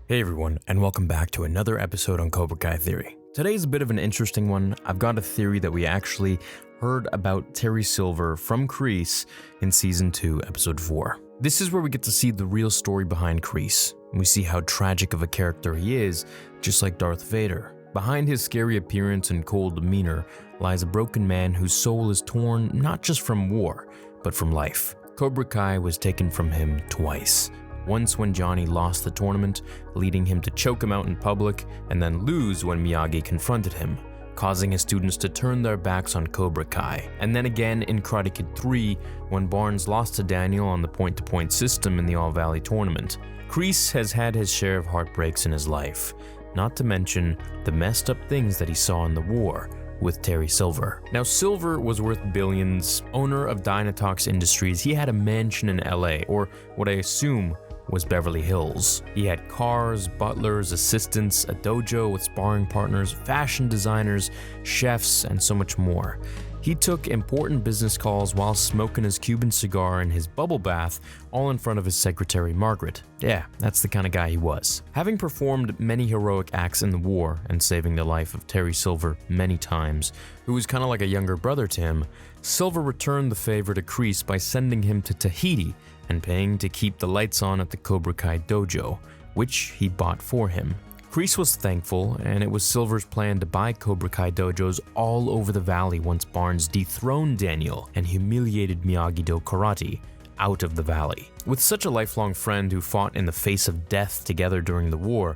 Hey everyone, and welcome back to another episode on Cobra Kai Theory. Today's a bit of an interesting one. I've got a theory that we actually heard about Terry Silver from Kreese in Season 2, Episode 4. This is where we get to see the real story behind Kreese. We see how tragic of a character he is, just like Darth Vader. Behind his scary appearance and cold demeanor lies a broken man whose soul is torn not just from war, but from life. Cobra Kai was taken from him twice. Once when Johnny lost the tournament, leading him to choke him out in public, and then lose when Miyagi confronted him, causing his students to turn their backs on Cobra Kai. And then again in Karate Kid 3, when Barnes lost to Daniel on the point-to-point system in the All-Valley tournament. Kreese has had his share of heartbreaks in his life, not to mention the messed up things that he saw in the war with Terry Silver. Now, Silver was worth billions, owner of Dynatox Industries. He had a mansion in LA, or what I assume was Beverly Hills. He had cars, butlers, assistants, a dojo with sparring partners, fashion designers, chefs, and so much more. He took important business calls while smoking his Cuban cigar in his bubble bath, all in front of his secretary Margaret. Yeah, that's the kind of guy he was. Having performed many heroic acts in the war and saving the life of Terry Silver many times, who was kind of like a younger brother to him, Silver returned the favor to Kreese by sending him to Tahiti and paying to keep the lights on at the Cobra Kai dojo, which he bought for him. Kreese was thankful, and it was Silver's plan to buy Cobra Kai dojos all over the valley once Barnes dethroned Daniel and humiliated Miyagi-Do Karate out of the valley. With such a lifelong friend who fought in the face of death together during the war,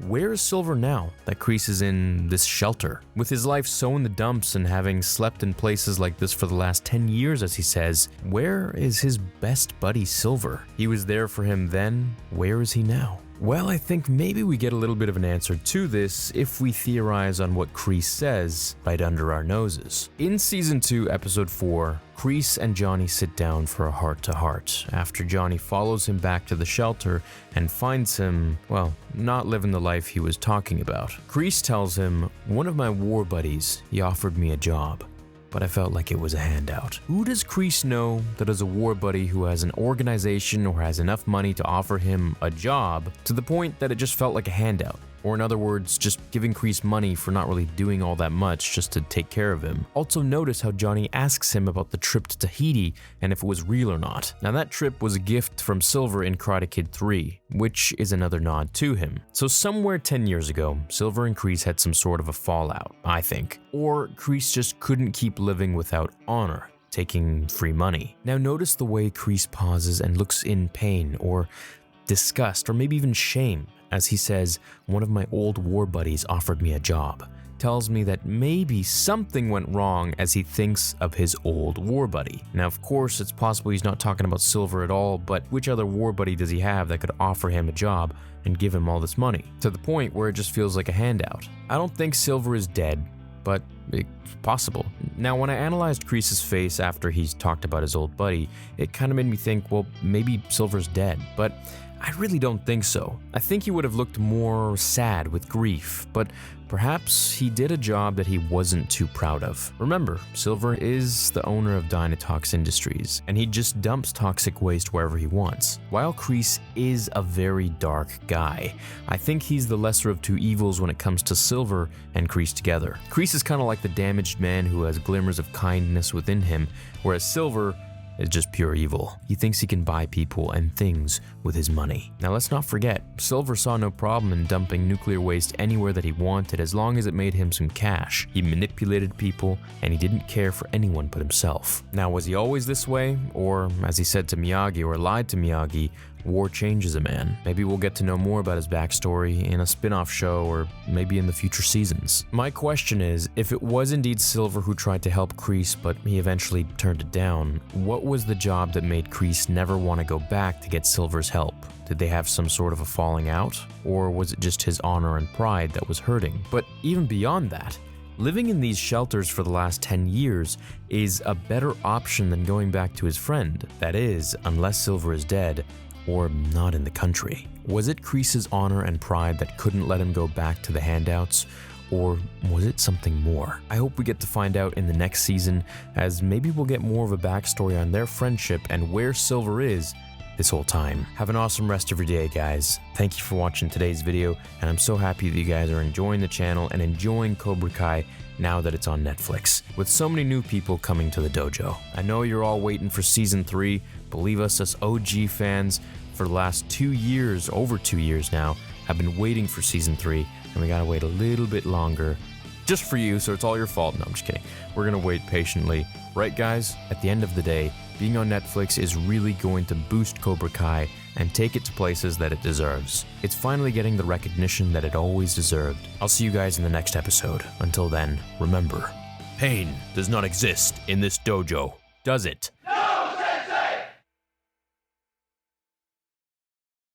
where is Silver now that Kreese is in this shelter? With his life so in the dumps and having slept in places like this for the last 10 years, as he says, where is his best buddy Silver? He was there for him then, where is he now? Well, I think maybe we get a little bit of an answer to this if we theorize on what Kreese says right under our noses. In Season 2, Episode 4, Kreese and Johnny sit down for a heart-to-heart after Johnny follows him back to the shelter and finds him, well, not living the life he was talking about. Kreese tells him, "One of my war buddies, he offered me a job, but I felt like it was a handout." Who does Kreese know that is a war buddy who has an organization or has enough money to offer him a job to the point that it just felt like a handout? Or in other words, just giving Kreese money for not really doing all that much just to take care of him. Also notice how Johnny asks him about the trip to Tahiti and if it was real or not. Now that trip was a gift from Silver in Karate Kid 3, which is another nod to him. So somewhere 10 years ago, Silver and Kreese had some sort of a fallout, I think. Or Kreese just couldn't keep living without honor, taking free money. Now notice the way Kreese pauses and looks in pain or disgust or maybe even shame as he says, "One of my old war buddies offered me a job." Tells me that maybe something went wrong as he thinks of his old war buddy. Now, of course, it's possible he's not talking about Silver at all, but which other war buddy does he have that could offer him a job and give him all this money? To the point where it just feels like a handout. I don't think Silver is dead, but it's possible. Now, when I analyzed Kreese's face after he's talked about his old buddy, it kind of made me think, well, maybe Silver's dead, but I really don't think so. I think he would have looked more sad with grief, but perhaps he did a job that he wasn't too proud of. Remember, Silver is the owner of Dynatox Industries, and he just dumps toxic waste wherever he wants. While Kreese is a very dark guy, I think he's the lesser of two evils when it comes to Silver and Kreese together. Kreese is kind of like the damaged man who has glimmers of kindness within him, whereas Silver is just pure evil. He thinks he can buy people and things with his money. Now let's not forget, Silver saw no problem in dumping nuclear waste anywhere that he wanted as long as it made him some cash. He manipulated people and he didn't care for anyone but himself. Now, was he always this way? Or, as he said to Miyagi or lied to Miyagi, war changes a man. Maybe we'll get to know more about his backstory in a spin-off show or maybe in the future seasons. My question is, if it was indeed Silver who tried to help Kreese but he eventually turned it down, what was the job that made Kreese never want to go back to get Silver's help? Did they have some sort of a falling out? Or was it just his honor and pride that was hurting? But even beyond that, living in these shelters for the last 10 years is a better option than going back to his friend. That is, unless Silver is dead or not in the country. Was it Kreese's honor and pride that couldn't let him go back to the handouts? Or was it something more? I hope we get to find out in the next season, as maybe we'll get more of a backstory on their friendship and where Silver is this whole time. Have an awesome rest of your day, guys. Thank you for watching today's video, and I'm so happy that you guys are enjoying the channel and enjoying Cobra Kai now that it's on Netflix, with so many new people coming to the dojo. I know you're all waiting for Season 3. Believe us OG fans, for the last 2 years, over 2 years now, have been waiting for Season 3, and we gotta wait a little bit longer. Just for you, so it's all your fault. No, I'm just kidding. We're gonna wait patiently. Right, guys? At the end of the day, being on Netflix is really going to boost Cobra Kai and take it to places that it deserves. It's finally getting the recognition that it always deserved. I'll see you guys in the next episode. Until then, remember, pain does not exist in this dojo, does it?